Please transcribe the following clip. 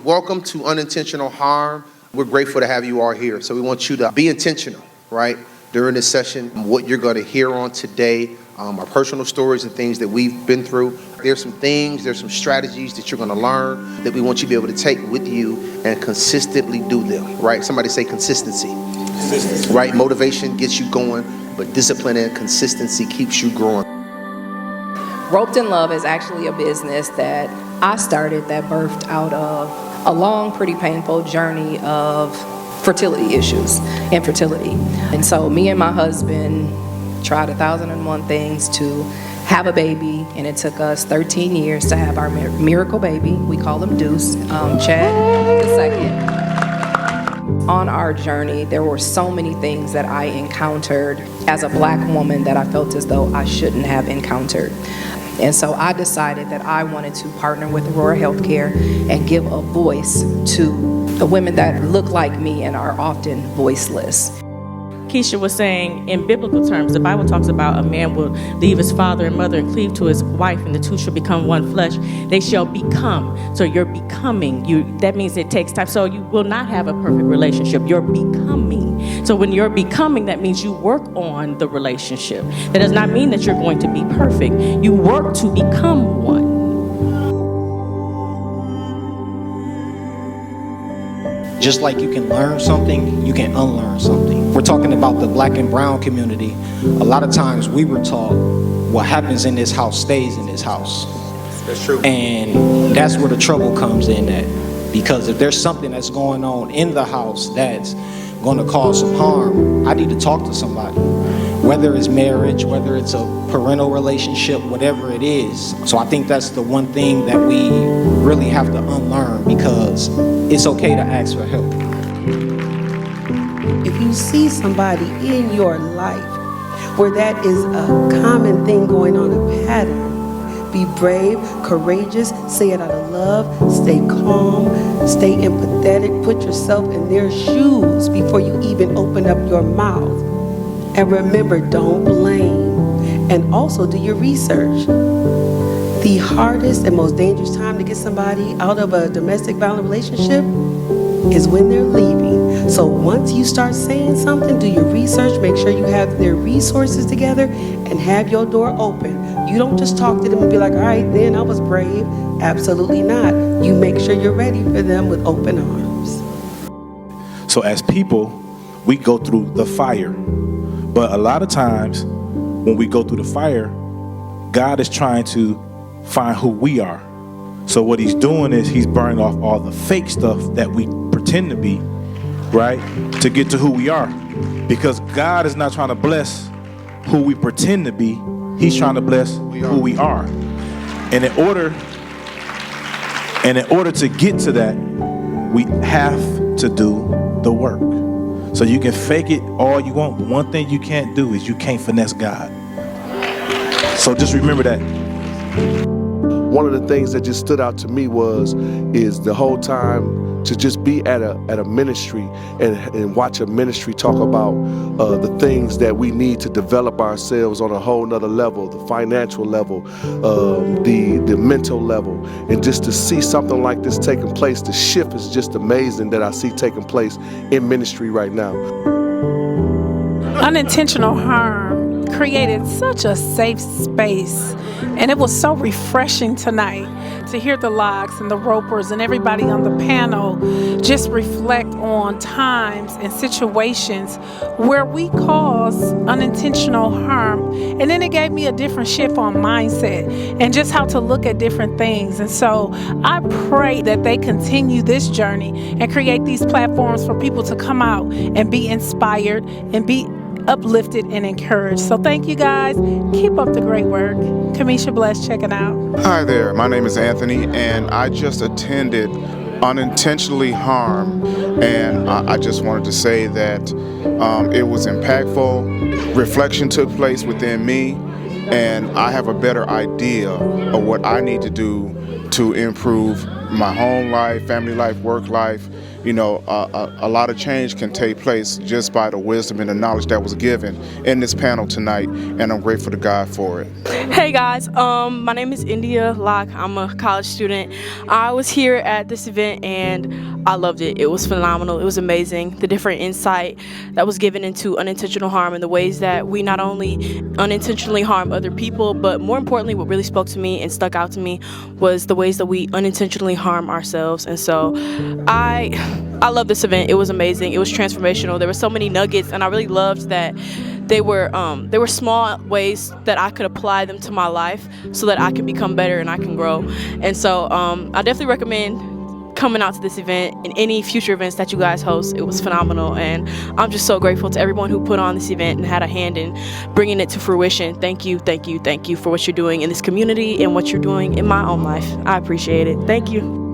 Welcome to Unintentional Harm. We're grateful to have you all here. So we want you to be intentional, right, during this session. What you're going to hear on today, our personal stories and things that we've been through. There's some strategies that you're going to learn that we want you to be able to take with you and consistently do them, right? Somebody say consistency. Consistency. Right? Motivation gets you going, but discipline and consistency keeps you growing. Roped in Love is actually a business that I started that birthed out of a long, pretty painful journey of fertility issues, infertility. And so me and my husband tried 1,001 things to have a baby, and it took us 13 years to have our miracle baby. We call him Deuce, Chad the second. On our journey, there were so many things that I encountered as a Black woman that I felt as though I shouldn't have encountered. And so I decided that I wanted to partner with Aurora Healthcare and give a voice to the women that look like me and are often voiceless. Keisha was saying, in biblical terms, the Bible talks about a man will leave his father and mother and cleave to his wife, and the two shall become one flesh. They shall become. So you're becoming. That means it takes time. So you will not have a perfect relationship. You're becoming. So when you're becoming, that means you work on the relationship. That does not mean that you're going to be perfect. You work to become one. Just like you can learn something, you can unlearn something. We're talking about the Black and brown community. A lot of times we were taught what happens in this house stays in this house. That's true. And that's where the trouble comes in at. Because if there's something that's going on in the house that's going to cause some harm, I need to talk to somebody. Whether it's marriage, whether it's a parental relationship, whatever it is. So I think that's the one thing that we really have to unlearn, because it's okay to ask for help. If you see somebody in your life where that is a common thing going on, a pattern, be brave, courageous, say it out of love, stay calm, stay empathetic, put yourself in their shoes before you even open up your mouth. And remember, don't blame. And also do your research. The hardest and most dangerous time to get somebody out of a domestic violent relationship is when they're leaving. So once you start saying something, do your research, make sure you have their resources together, and have your door open. You don't just talk to them and be like, all right, then I was brave. Absolutely not. You make sure you're ready for them with open arms. So as people, we go through the fire. But a lot of times when we go through the fire, God is trying to find who we are. So what he's doing is he's burning off all the fake stuff that we pretend to be, right? To get to who we are. Because God is not trying to bless who we pretend to be. He's trying to bless who we are. And in order to get to that, we have to do the work. So you can fake it all you want, but one thing you can't do is you can't finesse God. So just remember that. One of the things that just stood out to me is the whole time to just be at a ministry and watch a ministry talk about the things that we need to develop ourselves on a whole nother level, the financial level, the mental level, and just to see something like this taking place, the shift is just amazing that I see taking place in ministry right now. Unintentional Harm created such a safe space, and it was so refreshing tonight to hear the Locks and the Ropers and everybody on the panel just reflect on times and situations where we cause unintentional harm. And then it gave me a different shift on mindset and just how to look at different things. And so I pray that they continue this journey and create these platforms for people to come out and be inspired and be uplifted and encouraged. So thank you guys. Keep up the great work. Keisha, bless checking out. Hi there, my name is Anthony, and I just attended Unintentionally Harm, and I just wanted to say that it was impactful. Reflection took place within me, and I have a better idea of what I need to do to improve my home life, family life, work life, a lot of change can take place just by the wisdom and the knowledge that was given in this panel tonight, and I'm grateful to God for it. Hey guys, my name is India Locke. I'm a college student. I was here at this event and I loved it. It was phenomenal. It was amazing. The different insight that was given into unintentional harm and the ways that we not only unintentionally harm other people, but more importantly, what really spoke to me and stuck out to me was the ways that we unintentionally harm ourselves. And so I love this event. It was amazing. It was transformational. There were so many nuggets, and I really loved that they were small ways that I could apply them to my life so that I can become better and I can grow. And so I definitely recommend coming out to this event and any future events that you guys host. It was phenomenal, and I'm just so grateful to everyone who put on this event and had a hand in bringing it to fruition. Thank you, thank you, thank you for what you're doing in this community and what you're doing in my own life. I appreciate it. Thank you.